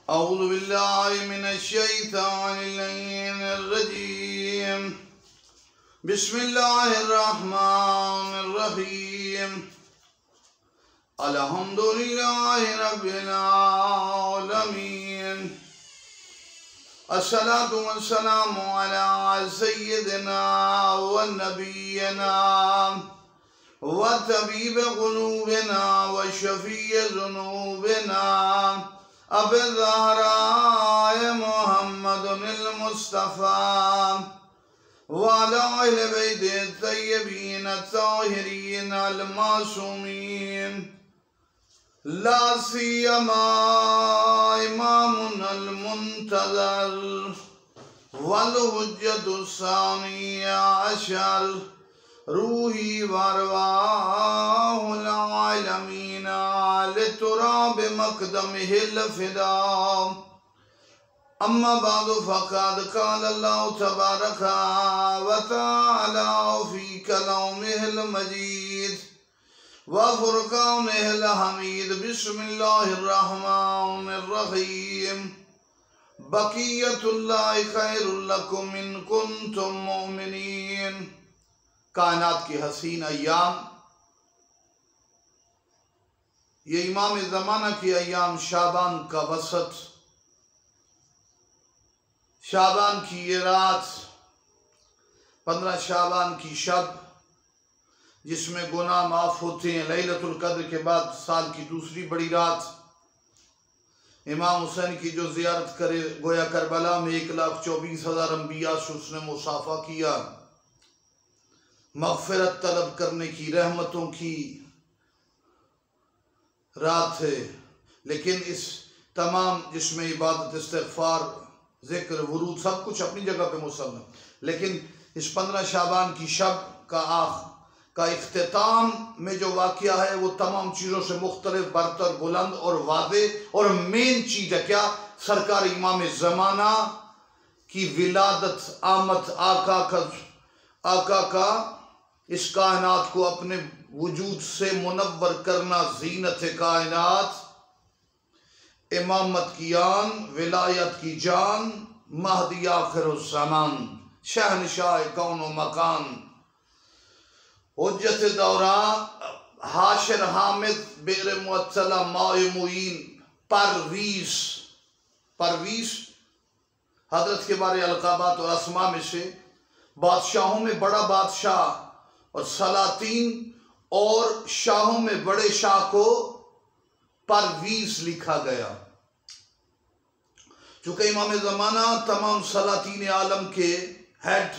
अऊज़ु बिल्लाहि मिनश्शैतानिर्रजीम। बिस्मिल्लाहिर्रहमानिर्रहीम। अल्हम्दुलिल्लाहि रब्बिल आलमीन। अस्सलातु वस्सलामु अला सय्यिदिना व नबिय्यिना व तबीब क़ुलूबिना व शफ़ीअ ज़ुनूबिना अबी ज़हरा मुहम्मदुल मुस्तफ़ा व अला अहलि बैतिहि तय्यबीन ताहिरीन अल मासूमीन ला सियमा इमामुनल मुंतज़र वल हुज्जतुस सानिया अशर रूही वरवाहुल आलमीन लितुराब मक़दमिहिल फ़िदा। अम्मा बादु फ़क़द क़ाल अल्लाहु तबारक व तआला फ़ी कलामिहिल मजीद व फ़ुरक़ानिहिल हमीद। बिस्मिल्लाहिर्रहमानिर्रहीम। बक़ियतुल्लाहि ख़ैरुल लकुम इन कुन्तुम मुमिनीन। कायनात की हसीन अय्याम, ये इमाम ज़माना की अय्याम, शाबान का वसत, शाबान की ये रात, 15 शाबान की शब जिसमें गुनाह माफ़ होते हैं। लैलतुल क़द्र के बाद साल की दूसरी बड़ी रात। इमाम हुसैन की जो ज़ियारत करे, गोया करबला में 1,24,000 अम्बिया से उसने मुसाफा किया। मग़फ़िरत तलब करने की, रहमतों की रात है। लेकिन इस तमाम जिसमें इबादत, इस्तिग़फ़ार, ज़िक्र, वुरूद सब कुछ अपनी जगह पे मुसल्लम, लेकिन इस 15 शाबान की शब का इख्तिताम में जो वाक़या है वो तमाम चीज़ों से मुख्तलिफ, बरतर, बुलंद और वादे, और मेन चीज़ है क्या? सरकार इमाम ज़माना की विलादत, आमद, आका का इस कायनात को अपने वजूद से मुनव्वर करना, ज़ीनत कायनात, इमामत की आन, विलायत की जान, महदी आखिरुज़्ज़मान, शहनशाह कौन व मकान, हुज्जत दौरा, हाशिर हामिद, बेर मुअत्तला, माए मुईन, परवीस हजरत के बारे अलक़ाबात और अस्मा में से बादशाहों में बड़ा बादशाह और सलातीन और शाहों में बड़े शाह को परवीस लिखा गया। चूँकि इमाम ज़माना तमाम सलातीन आलम के हेड,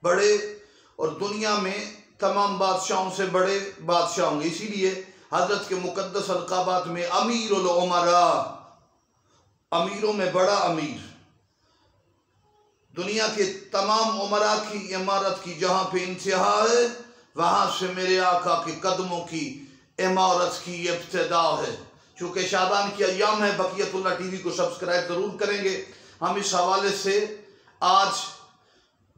बड़े, और दुनिया में तमाम बादशाहों से बड़े बादशाह होंगे, इसीलिए हजरत के मुक़द्दस अलक़ाबात में अमीरुल उमरा, अमीरों में बड़ा अमीर, दुनिया के तमाम उमरा की इमारत की जहाँ पे इंतहा है, वहाँ से मेरे आका के कदमों की इमारत की इब्तिदा है। चूँकि शाबान की अय्याम है, बक़ियतुल्लाह टीवी को सब्सक्राइब ज़रूर करेंगे। हम इस हवाले से आज,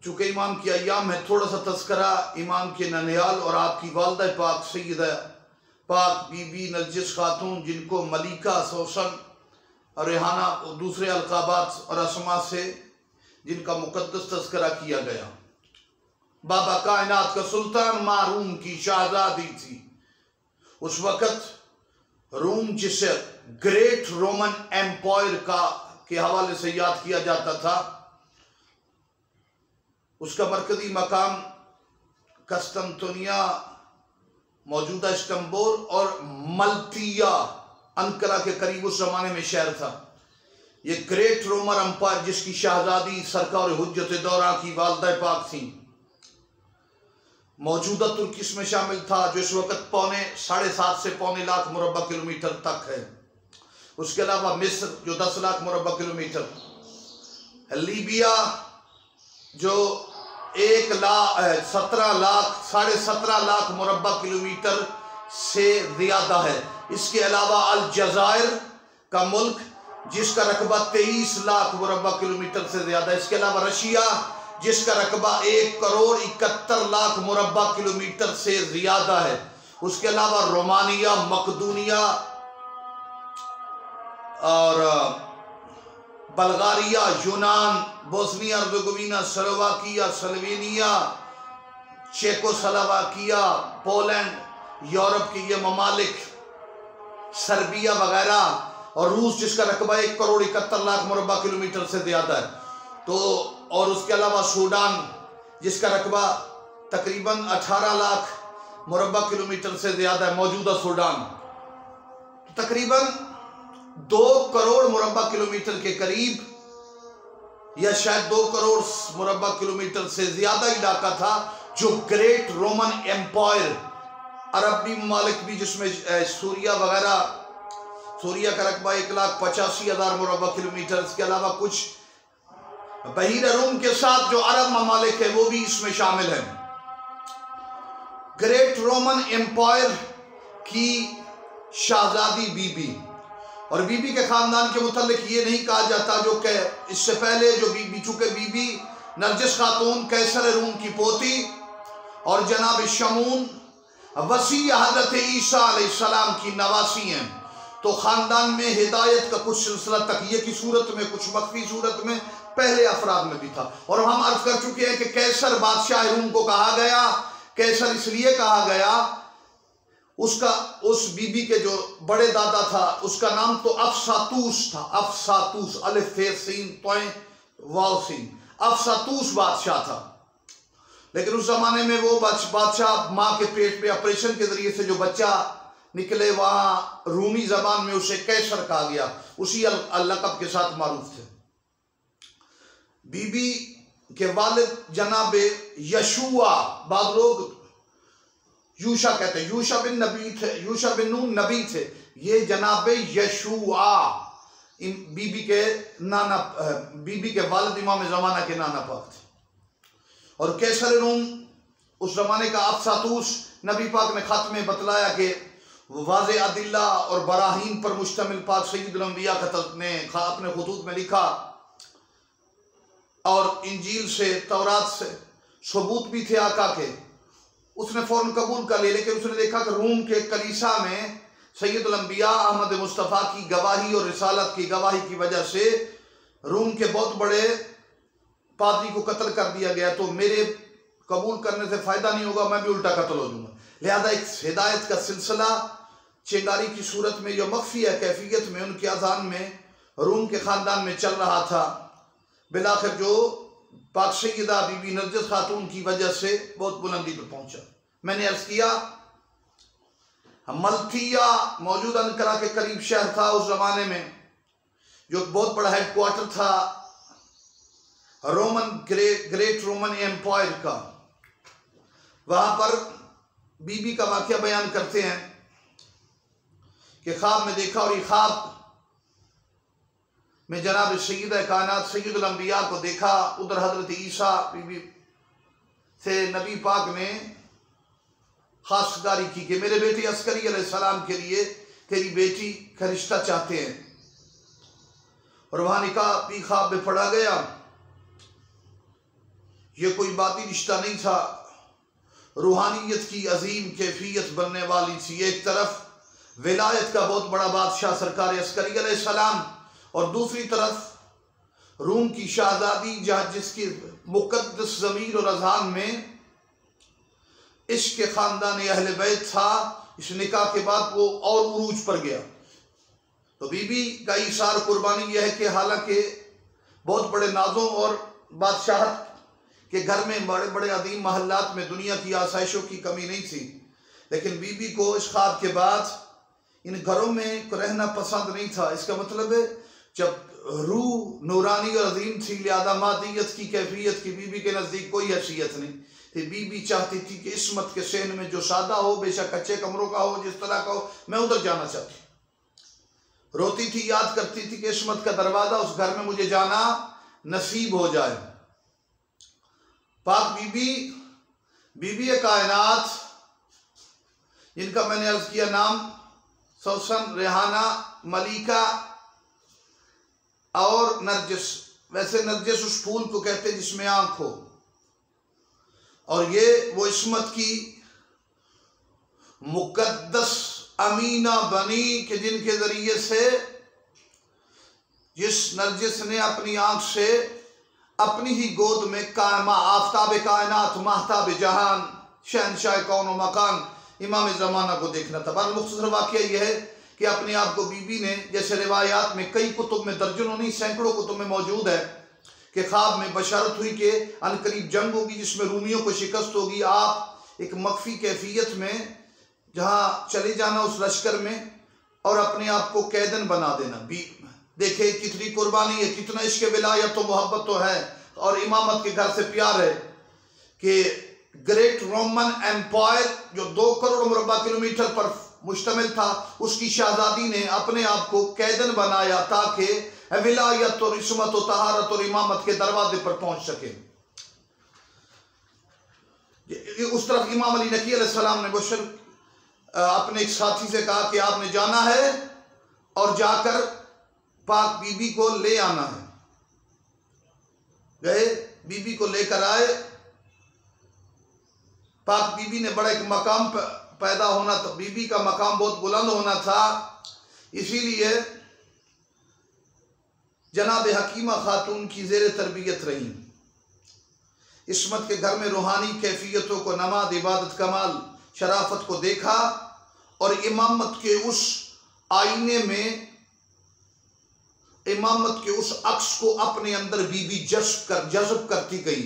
चूँकि इमाम की अय्याम है, थोड़ा सा तज़किरा इमाम के ननिहाल और आपकी वालिदा पाक सैयदा पाक बीबी नरजिस खातून, जिनको मलिका, सोसन और रेहाना और दूसरे अलक़ाबात और अस्मा से जिनका मुक़द्दस तज़किरा किया गया। बाबा कायनात का सुल्तान मारूम की शहज़ादी थी। उस वक़्त रूम, जिसे ग्रेट रोमन एम्पायर के हवाले से याद किया जाता था, उसका मरकज़ी मकाम कस्तंतुनिया, मौजूदा इस्तांबुल, और मल्तिया, अंकारा के करीब उस ज़माने में शहर था। ये ग्रेट रोमन एम्पायर जिसकी शहज़ादी सरकार हुज्जत दौरा की वालिदा पाक थी, मौजूदा तुर्की में शामिल था, जो इस वक्त 7.5 से 7.25 लाख मुरब्बा किलोमीटर तक है। उसके अलावा मिस्र जो 10 लाख मुरब्बा किलोमीटर, लीबिया जो 17.5 लाख मुरब्बा किलोमीटर से ज़्यादा है। इसके अलावा अलजायर का मुल्क जिसका रकबा 23 लाख मुरब्बा किलोमीटर से ज़्यादा है। इसके अलावा रशिया जिसका रकबा 1,71,00,000 मुरब्बा किलोमीटर से ज़्यादा है। उसके अलावा रोमानिया, मकदूनिया और बल्गारिया, यूनान, Bosnia Herzegovina, Slovakia, Slovenia, Czechoslovakia, Poland, Europe के ये ममालिक, सर्बिया वगैरह, और रूस जिसका रकबा 1,71,00,000 मुरब्बा किलोमीटर से ज़्यादा है, तो और उसके अलावा सूडान जिसका रकबा तकरीबन 18 लाख मुरब्बा किलोमीटर से ज़्यादा है, मौजूदा सूडान, तकरीबन 2 करोड़ मुरब्बा किलोमीटर के करीब या शायद 2 करोड़ मुरब्बा किलोमीटर से ज़्यादा इलाका था जो ग्रेट रोमन एम्पायर, अरबी ममालिक भी जिसमें सूरिया वगैरह, सूरिया का रकबा 1,85,000 मुरब्बा किलोमीटर, इसके अलावा कुछ बहीर रूम के साथ जो अरब ममालिक है वो भी इसमें शामिल है। ग्रेट रोमन एम्पायर की शहजादी बीबी, और बीबी के खानदान के मुतालिक ये नहीं कहा जाता जो कि इससे पहले जो बीबी, चूंकि बीबी नरजिस खातून कैसर रूम की पोती और जनाब शमून वसी हज़रत ईसा अलैहिस्सलाम की नवासी हैं, तो ख़ानदान में हिदायत का कुछ सिलसिला तकिये की सूरत में, कुछ मख्फी सूरत में पहले अफराद में भी था। और हम अर्ज कर चुके हैं कि कैसर बादशाह रूम को कहा गया, कैसर इसलिए कहा गया, उसका उस बीबी के जो बड़े दादा था उसका नाम तो अफसातूस था, अफसातूस, अलिफ फे सीन तोय वाव सीन, अफसातूस बादशाह था। लेकिन उस जमाने में वो बादशाह माँ के पेट में ऑपरेशन के जरिए से जो बच्चा निकले, वहाँ रूमी जबान में उसे कैसर कहा गया, उसी लक़ब के साथ मारूफ थे। बीबी के वालिद जनाब यशुआ, बाद लोग यूशा कहते हैं, यूशा बिन नबी थे, यूशा बिन नून नबी थे, ये जनाब यशुआ बीबी के नाना, बीबी के वालिद इमाम ज़माना के नाना पाक थे। और कैसर रूम उस जमाने का अफसातूस, नबी पाक ने खत में बतलाया कि वाज़े अदिल्ला और बराहीन पर मुश्तमिल पाक सय्यदुल अंबिया ने अपने खुतूत में लिखा, और इंजील से, तौरात से सबूत भी थे आका के, उसने फ़ौरन कबूल कर लिया। लेकिन उसने देखा कि रूम के कलीसा में सय्यदुल अंबिया अहमद मुस्तफ़ा की गवाही और रिसालत की गवाही की वजह से रूम के बहुत बड़े पादरी को कत्ल कर दिया गया, तो मेरे कबूल करने से फ़ायदा नहीं होगा, मैं भी उल्टा कत्ल हो जाऊँगा। लिहाजा एक हिदायत का सिलसिला चिंगारी की सूरत में जो मख्फी है कैफियत में उनके अज़ान में रूम के ख़ानदान में चल रहा था, बिलाखिर जो पाक सैयदा बीबी नरजिस खातून की वजह से बहुत बुलंदी पर पहुंचा। मैंने अर्ज किया मल्थिया मौजूदा अंकारा के करीब शहर था उस जमाने में, जो बहुत बड़ा हेडक्वार्टर था रोमन ग्रेट रोमन एम्पायर का। वहां पर बीबी का वाक़या बयान करते हैं कि ख्वाब में देखा, और ये ख्वाब में जनाब सय्यदा कायनात सय्यदुल अंबिया को देखा। उधर हजरत ईसा बीबी से नबी पाक ने खासगारी की कि मेरे बेटे अस्करी अलैहिस्सलाम के लिए तेरी बेटी का रिश्ता चाहते हैं, और वहां निकाह भी ख्वाब में पढ़ा गया। ये कोई बाती रिश्ता नहीं था, रूहानियत की अजीम कैफियत बनने वाली थी। एक तरफ विलायत का बहुत बड़ा बादशाह सरकार अस्करी अलैहिस्सलाम, और दूसरी तरफ रूम की शहजादी जहाँ जिसकी मुकद्दस ज़मीर और अज़हान में इश्क़ ख़ानदान अहले बैत था। इस निकाह के बाद वो और उरूज पर गया। तो बीबी का इशार कुर्बानी यह है कि हालांकि बहुत बड़े नाजों और बादशाहत के घर में बड़े बड़े अदीम महल्लात में दुनिया की आसाइशों की कमी नहीं थी, लेकिन बीबी को इस ख्वाब के बाद इन घरों में रहना पसंद नहीं था। इसका मतलब है जब रूह नूरानी और अजीम थी, लिहाजा मादियत की कैफियत की बीबी के नज़दीक कोई हैसियत नहीं थी। बीबी चाहती थी कि इस्मत के सहन में जो सादा हो, बेशक कच्चे कमरों का हो, जिस तरह का हो, मैं उधर जाना चाहती। रोती थी, याद करती थी कि इस्मत का दरवाज़ा उस घर में मुझे जाना नसीब हो जाए। पाक बीबी कायनात जिनका मैंने अर्ज किया नाम सौसन, रेहाना, मलिका और नरजिस। वैसे नरजिस उस फूल को कहते हैं जिसमें आंख हो, और ये वो इस्मत की मुकद्दस अमीना बनी कि जिनके जरिए से जिस नरजिस ने अपनी आंख से अपनी ही गोद में कायमा आफ्ताब कायनात महताब जहान शहनशाह कौन व मकान इमाम ज़माना को देखना था। पर मुख्तसर वाक़या यह है कि अपने आप को बीबी ने, जैसे रिवायात में कई कुतुब में दर्जनों नहीं सैकड़ों कुतुब में मौजूद है कि ख्वाब में बशारत हुई कि अनकरीब जंग होगी जिसमें रूमियों को शिकस्त होगी, आप एक मख्फी कैफियत में जहाँ चले जाना उस लश्कर में और अपने आप को कैदन बना देना। देखे कितनी कुर्बानी है, कितना इश्क़ विलायत तो मोहब्बत तो है और इमामत के घर से प्यार है कि ग्रेट रोमन एम्पायर जो 2 करोड़ मुरब्बा किलोमीटर पर मुश्तमिल था, उसकी शहजादी ने अपने आप को कैदन बनाया ताकि विलायत और इस्मत और तहारत और इमामत के दरवाजे पर पहुंच सके। उस तरफ इमाम अली नकी अलैहिस्सलाम ने बशर अपने एक साथी से कहा कि आपने जाना है और जाकर पाक बीबी को ले आना है। गए, बीबी को लेकर आए। पाक बीबी ने बड़ा एक मकाम पैदा होना था, बीबी का मकाम बहुत बुलंद होना था, इसीलिए जनाब हकीमा खातून की ज़ेर तरबियत रही। इस्मत के घर में रूहानी कैफियतों को, नमाज, इबादत, कमाल, शराफत को देखा और इमामत के उस आईने में, इमामत के उस अक्स को अपने अंदर बीबी जज़्ब करती गई।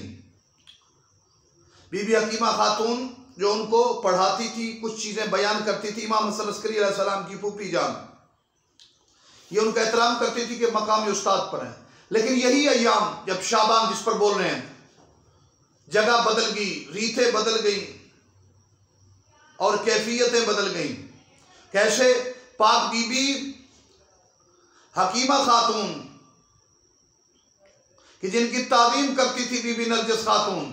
बीबी हकीमा खातून जो उनको पढ़ाती थी, कुछ चीज़ें बयान करती थी, इमाम हसन अस्करी अलैहिस्सलाम की फूफी जान, ये उनका एहतराम करती थी कि मकाम उस्ताद पर है। लेकिन यही अय्याम जब शाबान जिस पर बोल रहे हैं, जगह बदल गई, रीतें बदल गई और कैफियतें बदल गई। कैसे? पाक बीबी हकीमा खातून कि जिनकी तालीम करती थी बीबी नरजिस खातून,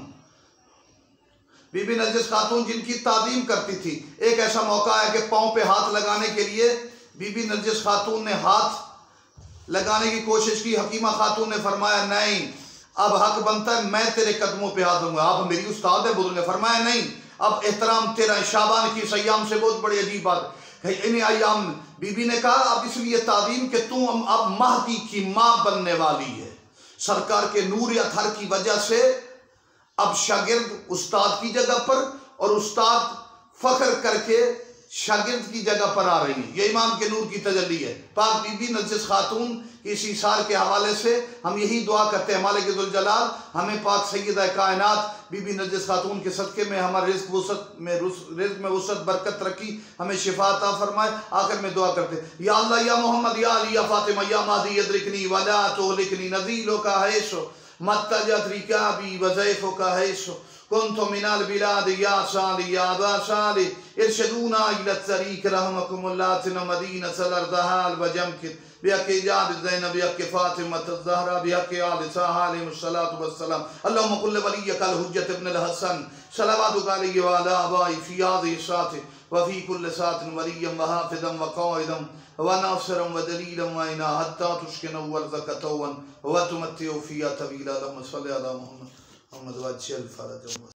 बीबी नरजिस खातून जिनकी तालीम करती थी। एक ऐसा मौका है कि पाँव पे हाथ लगाने के लिए बीबी नरजिस खातून ने हाथ लगाने की कोशिश की। हकीमा खातून ने फरमाया नहीं, अब हक बनता है मैं तेरे कदमों पे हाथ दूंगा, आप मेरी उस्ताद है। बुजुर्ग ने फरमाया नहीं, अब एहतराम तेरा। शाबान की सयाम से बहुत बड़ी अजीब बात है। इन अयाम बीबी ने कहा अब इसलिए तालीम कि तू अब महदी की माँ बनने वाली है। सरकार के नूर अथर की वजह से अब शागिर्द उस्ताद की जगह पर और उस्ताद फख्र करके शागिर्द की जगह पर आ रही है। ये इमाम के नूर की तजल्ली है। पाक बीबी नरजिस खातून की इस इसार के हवाले से हम यही दुआ करते हैं मालिक जुल जलाल हमें पाक सैयदा कायनात बीबी नरजिस खातून के सदक़े में हमारे रिज़्क़ में वुसअत बरकत रखी, हमें शिफा अता फरमाए। आखिर में दुआ करते हैं, या अल्लाह या मोहम्मद या अली या फातिमा या महदी यदरिकनी वला तुहलिकनी नज़ीलो का हैसो मत्तजत रिकाबी वज़ैफ़ो का हैसो कुन्तु मिनल बिलाद या साली या बासाली इरशदूना इला तरीक़ रहमकुमुल्लाह तिन मदीना सलरदहाल व जमकित बिहक़्क़ि जाद ज़ैनब बिहक़्क़ि फ़ातिमा ज़हरा बिहक़्क़ि आल साहा अलैहिमुस्सलातु वस्सलाम अल्लाहुम्मा कुल्ल वलिय्यकल हुज्जत इब्नुल हसन सलवातुका अलैहि व अला आबाई फ़ी हाज़िहि साति व फ़ी कुल्लि सातिन वलिय्यन व हाफ़िज़न व क़ाइदन व नासिरन व दलीलन व इना हत्ता तुस्किनु वर्ज़क़ तौवन व तुमत्तिउ फ़ीहा तवीला। अल्लाहुम्मा सल्लि अला मुहम्मद